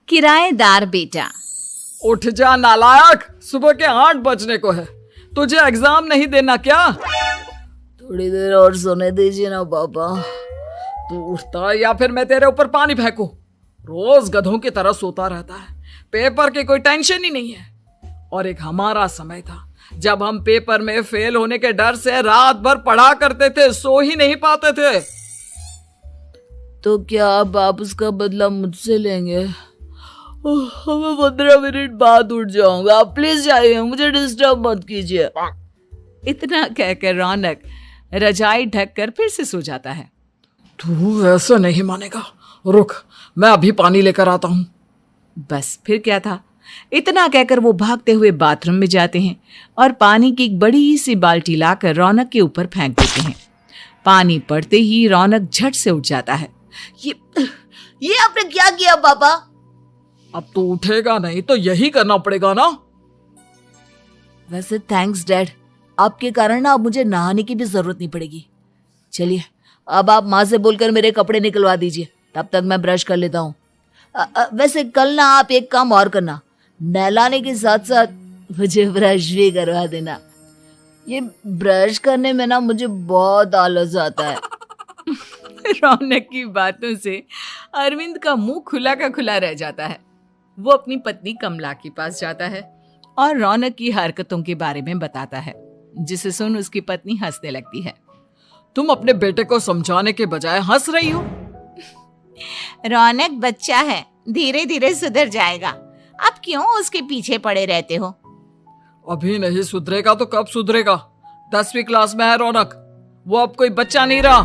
किराएदार बेटा। उठ जा नालायक, सुबह के 8 बजने को है। तुझे एग्जाम नहीं देना क्या? थोड़ी देर और सोने दीजिए ना पापा। तू उठता या फिर मैं तेरे ऊपर पानी फेंकूं? रोज गधों की तरह सोता रहता है, पेपर की कोई टेंशन ही नहीं है। और एक हमारा समय था जब हम पेपर में फेल होने के डर से रात भर पढ़ा करते थे, सो ही नहीं पाते थे। तो क्या अब आप उसका बदला मुझसे लेंगे? मैं 15 मिनट बाद उठ जाऊंगा, आप प्लीज जाइए, मुझे डिस्टर्ब मत कीजिए। इतना कहकर रौनक रजाई ढककर फिर से सो जाता है। तू ऐसा नहीं मानेगा, रुक मैं अभी पानी लेकर आता हूं। बस फिर क्या था, इतना कहकर वो भागते हुए बाथरूम में जाते हैं और पानी की एक बड़ी सी बाल्टी लाकर रौनक के ऊपर फेंक देते हैं। पानी पड़ते ही रौनक झट से उठ जाता है। ये आपने क्या किया पापा? अब तो उठेगा नहीं तो यही करना पड़ेगा ना। वैसे थैंक्स डैड, आपके कारण ना अब मुझे नहाने की भी जरूरत नहीं पड़ेगी। चलिए अब आप माँ से बोलकर मेरे कपड़े निकलवा दीजिए, तब तक मैं ब्रश कर लेता हूँ। वैसे कल ना आप एक काम और करना, नहलाने के साथ साथ मुझे ब्रश भी करवा देना। ये ब्रश करने में ना मुझे बहुत आलस आता है। रौनक की बातों से अरविंद का मुंह खुला का खुला रह जाता है। वो अपनी पत्नी कमला के पास जाता है और रौनक की हरकतों के बारे में बताता है, जिसे सुन उसकी पत्नी हंसने लगती है। तुम अपने बेटे को समझाने के बजाय हंस रही हो। रौनक बच्चा है, धीरे धीरे सुधर जाएगा, आप क्यों उसके पीछे पड़े रहते हो? अभी नहीं सुधरेगा तो कब सुधरेगा? 10वीं क्लास में है रौनक, वो अब कोई बच्चा नहीं रहा।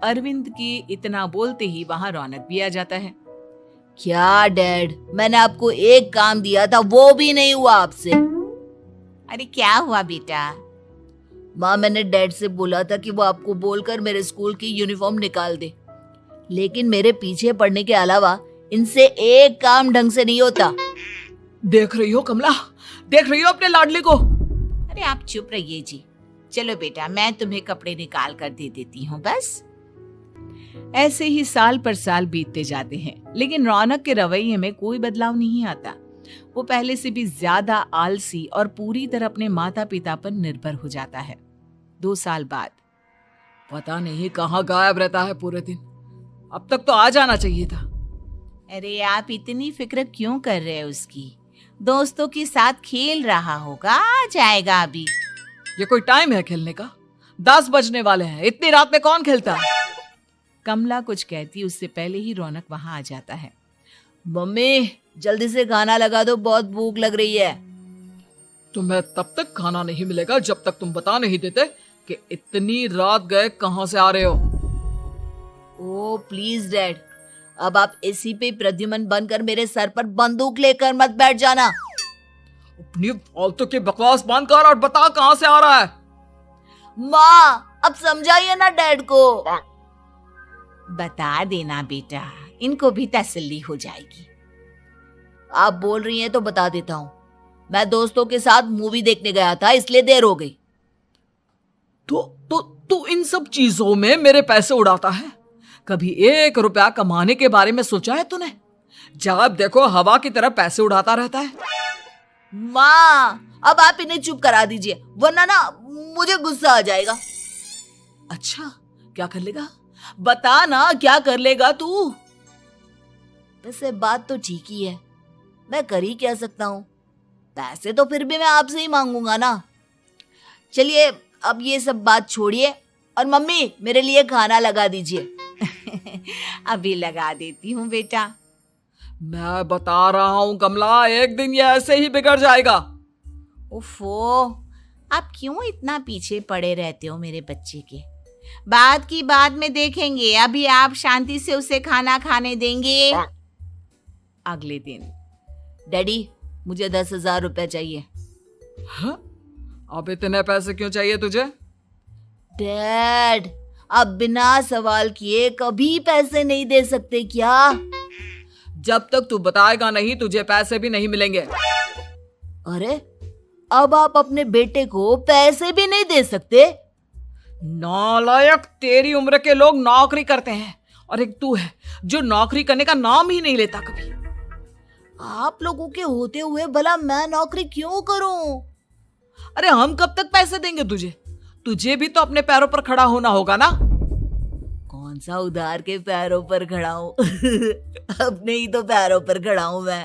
अरविंद की इतना बोलते ही वहां रौनक भी आ जाता है। क्या डैड, मैंने आपको एक काम दिया था, वो भी नहीं हुआ आपसे। अरे क्या हुआ बेटा? माँ, मैंने डैड से बोला था कि वो आपको बोलकर मेरे स्कूल की यूनिफॉर्म निकाल दे, लेकिन मेरे पीछे पड़ने के अलावा इनसे एक काम ढंग से नहीं होता। देख रही हो कमला, देख रही हो अपने लाडले को? अरे आप चुप रहिए जी। चलो बेटा, मैं तुम्हें कपड़े निकाल कर दे देती हूँ। बस ऐसे ही साल पर साल बीतते जाते हैं, लेकिन रौनक के रवैये में कोई बदलाव नहीं आता। वो पहले से भी ज्यादा आलसी और पूरी तरह अपने माता पिता पर निर्भर हो जाता है। 2 साल बाद पता नहीं कहाँ गायब रहता है पूरे दिन, अब तक तो आ जाना चाहिए था। अरे आप इतनी फिक्र क्यों कर रहे हैं उसकी? दोस्तों के साथ खेल रहा होगा, आ जाएगा अभी। ये कोई टाइम है खेलने का? 10 बजने वाले हैं, इतनी रात में कौन खेलता है? कमला कुछ कहती उससे पहले ही रौनक वहां आ जाता है। मम्मी जल्दी से खाना लगा दो, बहुत भूख लग रही है। तुम्हें तब तक खाना नहीं मिलेगा जब तक तुम बता नहीं देते कि इतनी रात गए कहां से आ रहे हो। ओ प्लीज डैड, अब आप एसी पे प्रद्युमन बनकर मेरे सर पर बंदूक लेकर मत बैठ जाना। अपनी फालतू की बकवास बंद कर और बता कहां से आ रहा है। माँ अब समझाइए ना डैड को। बता देना बेटा, इनको भी तसल्ली हो जाएगी। आप बोल रही हैं तो बता देता हूँ, मैं दोस्तों के साथ मूवी देखने गया था, इसलिए देर हो गई। तो इन सब चीजों में मेरे पैसे उड़ाता है? कभी 1 रुपया कमाने के बारे में सोचा है तूने? जब देखो हवा की तरह पैसे उड़ाता रहता है। माँ अब आप इन्हें चुप करा दीजिए, वरना ना मुझे गुस्सा आ जाएगा। अच्छा क्या कर लेगा? बता ना, क्या कर लेगा तू? वैसे बात तो ठीक ही है, मैं कर ही क्या सकता हूँ। पैसे तो फिर भी मैं आपसे ही मांगूंगा ना। चलिए अब ये सब बात छोड़िए और मम्मी मेरे लिए खाना लगा दीजिए। अभी लगा देती हूँ बेटा। मैं बता रहा हूँ कमला, एक दिन ये ऐसे ही बिगड़ जाएगा। ओफो, आप क्यों इतना पीछे पड़े रहते हो मेरे बच्चे के? बात की बाद में देखेंगे, अभी आप शांति से उसे खाना खाने देंगे। अगले दिन, डैडी मुझे 10,000 रुपए चाहिए। हाँ? अब इतने पैसे क्यों चाहिए तुझे? डैड आप बिना सवाल किए कभी पैसे नहीं दे सकते क्या? जब तक तू बताएगा नहीं तुझे पैसे भी नहीं मिलेंगे। अरे अब आप अपने बेटे को पैसे भी नहीं दे सकते? नालायक, तेरी उम्र के लोग नौकरी करते हैं और एक तू है जो नौकरी करने का नाम ही नहीं लेता कभी। आप लोगों के होते हुए भला मैं नौकरी क्यों करूं? अरे हम कब तक पैसे देंगे तुझे? तुझे भी तो अपने पैरों पर खड़ा होना होगा ना। कौन सा उधार के पैरों पर खड़ा हूं? अपने ही तो पैरों पर खड़ा हूं मैं।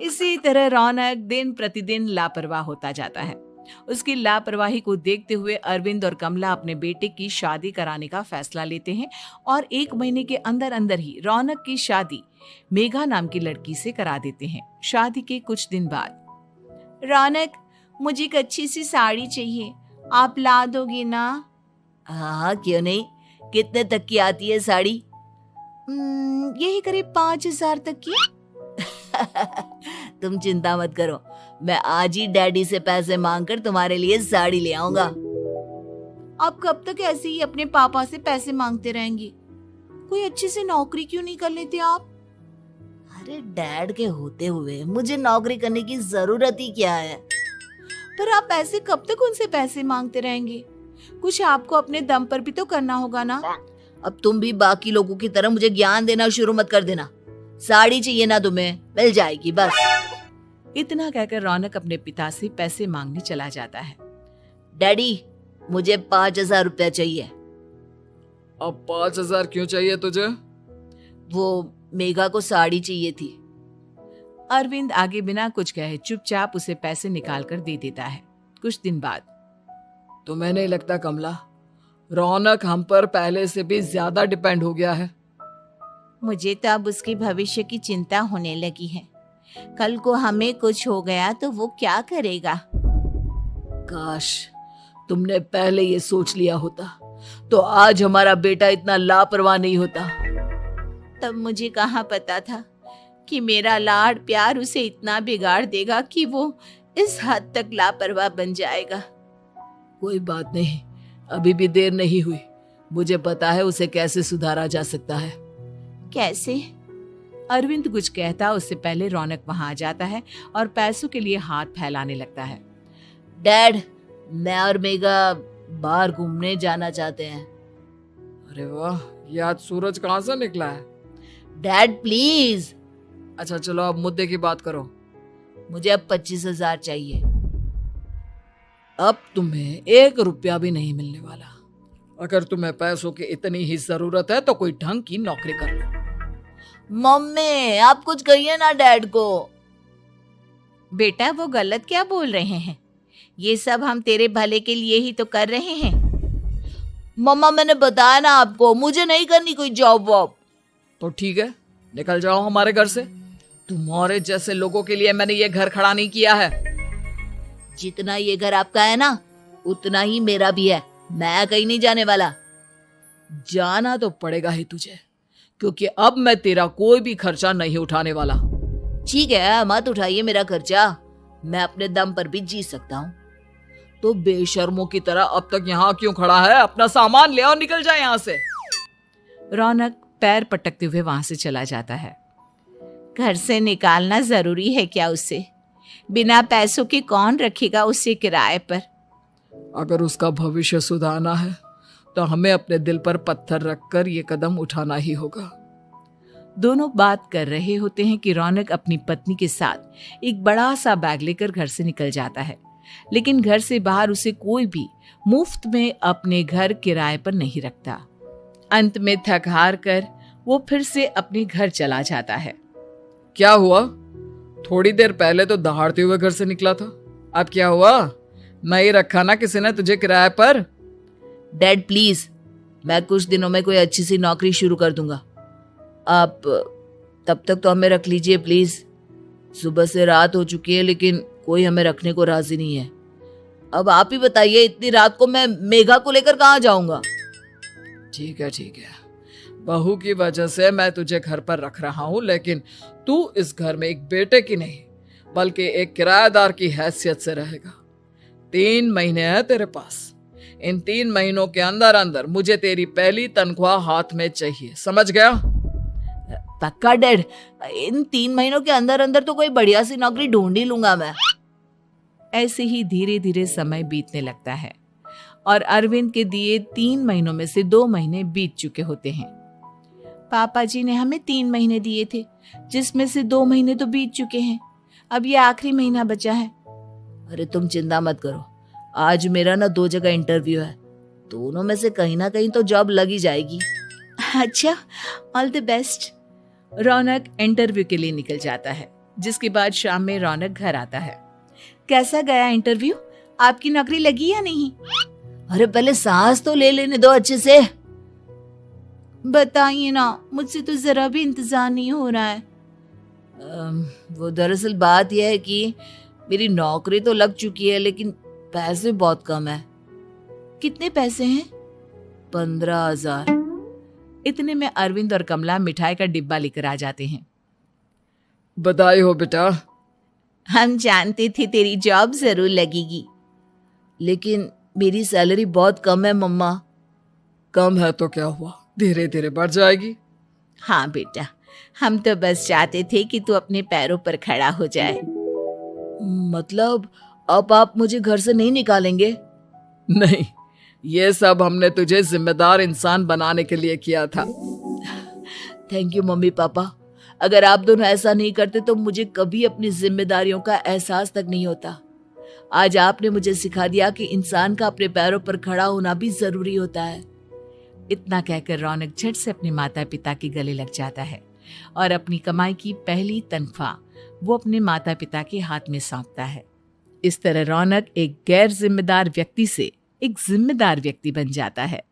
इसी तरह रौनक दिन प्रतिदिन लापरवाह होता जाता है। उसकी लापरवाही को देखते हुए अरविंद और कमला अपने बेटे की शादी कराने का फैसला लेते हैं और 1 महीने के अंदर अंदर ही रौनक की शादी मेघा नाम की लड़की से करा देते हैं। शादी के कुछ दिन बाद, रौनक, मुझे एक अच्छी सी साड़ी चाहिए, आप ला दोगे ना? हाँ, क्यों नहीं। कितने तक की आती है साड़ी? यही करीब 5,000 तक की। तुम चिंता मत करो, मैं आज ही डैडी से पैसे मांगकर तुम्हारे लिए साड़ी ले आऊंगा। आप कब तक ऐसे ही अपने पापा से पैसे मांगते रहेंगे? कोई अच्छी सी नौकरी क्यों नहीं कर लेते आप? अरे डैड के होते हुए मुझे नौकरी करने की जरूरत ही क्या है? पर आप ऐसे कब तक उनसे पैसे मांगते रहेंगे? कुछ आपको अपने दम पर भी तो करना होगा ना। अब तुम भी बाकी लोगों की तरह मुझे ज्ञान देना शुरू मत कर देना। साड़ी चाहिए ना तुम्हें, मिल जाएगी बस। इतना कहकर रौनक अपने पिता से पैसे मांगने चला जाता है। डैडी, मुझे 5,000 रुपया चाहिए। अब 5,000 क्यों चाहिए तुझे? वो मेघा को साड़ी चाहिए थी। अरविंद आगे बिना कुछ कहे चुपचाप उसे पैसे निकाल कर दे देता है। कुछ दिन बाद, तुम्हें नहीं लगता कमला, रौनक हम पर पहले से भी ज्यादा डिपेंड हो गया है? मुझे तो अब उसके भविष्य की चिंता होने लगी है। कल को हमें कुछ हो गया तो वो क्या करेगा? काश तुमने पहले ये सोच लिया होता तो आज हमारा बेटा इतना लापरवाह नहीं होता। तब मुझे कहाँ पता था कि मेरा लाड़ प्यार उसे इतना बिगाड़ देगा कि वो इस हद तक लापरवाह बन जाएगा। कोई बात नहीं, अभी भी देर नहीं हुई। मुझे पता है उसे कैसे सुधारा जा सकता है। कैसे? अरविंद कुछ कहता उससे पहले रौनक वहां आ जाता है और पैसों के लिए हाथ फैलाने लगता है। डैड, मैं और मेघा बाहर घूमने जाना चाहते हैं। अरे वाह, ये आज सूरज कहाँ से निकला है? Dad please. अच्छा चलो अब मुद्दे की बात करो। मुझे अब 25,000 चाहिए। अब तुम्हें 1 रुपया भी नहीं मिलने वाला। अगर तुम्हें पैसों की इतनी ही जरूरत है तो कोई ढंग की नौकरी कर लो। मम्मी, आप कुछ कहिए ना डैड को। बेटा, वो गलत क्या बोल रहे हैं? ये सब हम तेरे भले के लिए ही तो कर रहे हैं। मम्मा, मैंने बताया ना आपको, मुझे नहीं करनी कोई जॉब वॉब। तो ठीक है, निकल जाओ हमारे घर से। तुम्हारे जैसे लोगों के लिए मैंने ये घर खड़ा नहीं किया है। जितना ये घर आपका है ना, उतना ही मेरा भी है। मैं कहीं नहीं जाने वाला। जाना तो पड़ेगा ही तुझे, क्योंकि अब मैं तेरा कोई भी खर्चा नहीं उठाने वाला। ठीक है, मत उठाइए मेरा खर्चा, मैं अपने दम पर भी जी सकता हूँ। तो बेशर्मों की तरह अब तक यहाँ क्यों खड़ा है? अपना सामान ले और निकल जाए यहाँ से। रौनक पैर पटकते हुए वहां से चला जाता है। घर से निकालना जरूरी है क्या उसे? बिना पैसों के कौन रखेगा उसे किराए पर? अगर उसका भविष्य सुधारना है तो हमें अपने दिल पर पत्थर रखकर ये कदम उठाना ही होगा। दोनों बात कर रहे होते हैं कि रौनक अपनी पत्नी के साथ एक बड़ा सा बैग लेकर घर से निकल जाता है, लेकिन घर से बाहर उसे कोई भी मुफ्त में अपने घर किराए पर नहीं रखता। अंत में थक हार कर वो फिर से अपने घर चला जाता है। क्या हुआ? थोड़ी देर पहले तो दहाड़ते हुए घर से निकला था, अब क्या हुआ? नहीं रखा ना किसी ने तुझे किराए पर? डैड प्लीज, मैं कुछ दिनों में कोई अच्छी सी नौकरी शुरू कर दूंगा। आप तब तक तो हमें रख लीजिए प्लीज। सुबह से रात हो चुकी है लेकिन कोई हमें रखने को राजी नहीं है। अब आप ही बताइए, इतनी रात को मैं मेघा को लेकर कहाँ जाऊंगा? ठीक है ठीक है, बहू की वजह से मैं तुझे घर पर रख रहा हूँ, लेकिन तू इस घर में एक बेटे की नहीं बल्कि एक किराएदार की हैसियत से रहेगा। 3 महीने है तेरे पास। इन 3 महीनों के अंदर अंदर मुझे तेरी पहली तनख्वाह हाथ में चाहिए, समझ गया? पक्का डैड, इन 3 महीनों के अंदर अंदर तो कोई बढ़िया सी नौकरी ढूंढ ही लूंगा मैं। ऐसे ही धीरे धीरे समय बीतने लगता है और अरविंद के दिए 3 महीनों में से 2 महीने बीत चुके होते हैं। पापा जी ने हमें 3 महीने दिए थे, जिसमें से 2 महीने तो बीत चुके हैं। अब ये आखिरी महीना बचा है। अरे तुम चिंता मत करो, आज मेरा ना 2 जगह इंटरव्यू है, दोनों में से कहीं ना कहीं तो जॉब लगी जाएगी। अच्छा, all the best. Raunak interview के लिए निकल जाता है, जिसके बाद शाम में रौनक घर आता है। कैसा गया इंटरव्यू? आपकी नौकरी लगी या नहीं? अरे पहले सांस तो ले लेने दो अच्छे से। बताइए ना, मुझसे तो जरा भी इंतजार नहीं हो रहा है। वो दरअसल बात यह है कि मेरी नौकरी तो लग चुकी है, लेकिन पैसे बहुत कम है। कितने पैसे हैं? 15,000। इतने में अरविंद और कमला मिठाई का डिब्बा लेकर आ जाते हैं। बधाई हो बेटा। हम जानते थे तेरी जॉब जरूर लगेगी। लेकिन मेरी सैलरी बहुत कम है मम्मा। कम है तो क्या हुआ, धीरे धीरे बढ़ जाएगी। हाँ बेटा, हम तो बस चाहते थे कि तू अपने पैरों पर खड़ा हो जाए। मतलब अब आप मुझे घर से नहीं निकालेंगे? नहीं, ये सब हमने तुझे जिम्मेदार इंसान बनाने के लिए किया था। Thank you mummy papa. अगर आप दोनों ऐसा नहीं करते तो मुझे कभी अपनी जिम्मेदारियों का एहसास तक नहीं होता। आज आपने मुझे सिखा दिया कि इंसान का अपने पैरों पर खड़ा होना भी जरूरी होता है। इतना कहकर रौनक झट से अपने माता पिता के गले लग जाता है और अपनी कमाई की पहली तनख्वाह वो अपने माता पिता के हाथ में सौंपता है। इस तरह रौनक एक गैर जिम्मेदार व्यक्ति से एक जिम्मेदार व्यक्ति बन जाता है।